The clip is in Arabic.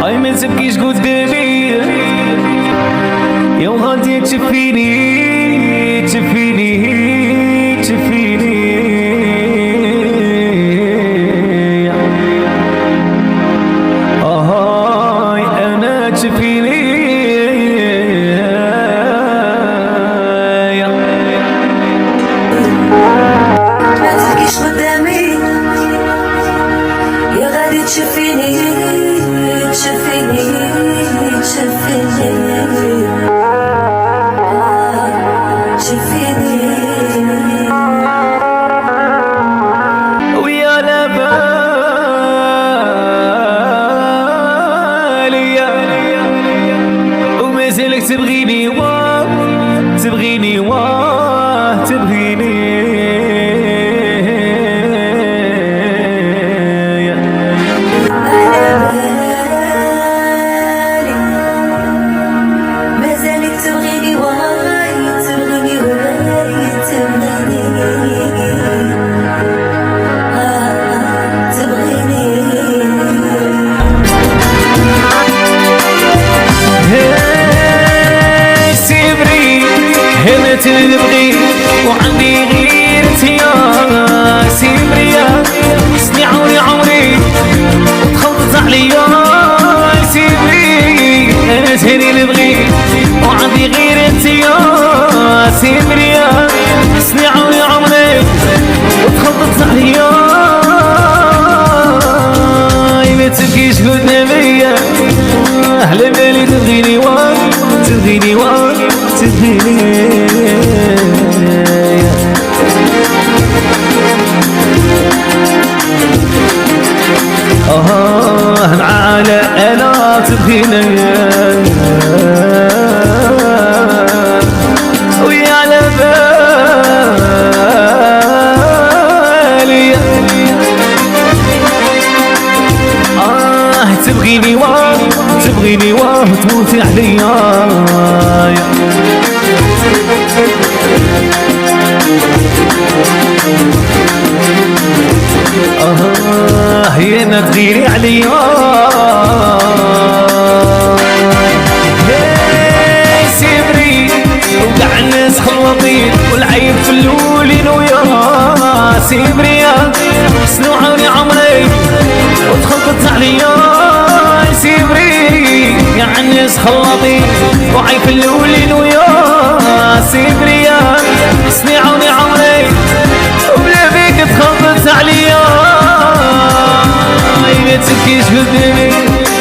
اي ما تبكيش قدامي يا وغادي تشفيني تشفيني تشفيني هاي انا تشفيني ما تبكيش قدامي يا غادي تشفيني تشفيني تشفيني تشفيني ويا لبالي وما زالك تبغيني تبغيني تبغيني تبغي وعندي غير يا سيمريا سني عمري تخلط عليا سيمري انا تاني نبغي وعندي غير يا سيمريا سني عمري وتخلط عليا ما تبكيش قدامي اهلا بالي تبغيني تبغيني تبغيني على انا تبغيني ويا على بالي تبغيني تبغيني وتموتي عليا هي انا تغيري عليا سيبري وقع الناس خلطين والعيب في الاولين ويا سيبريا سنوعوني عمري وتخلطت عليا سيبري يا الناس خلطين وعيب في الاولين ويا سيبريا سنوعوني عمري وبلا بيك تخلطت عليا ما تبكيش قدامي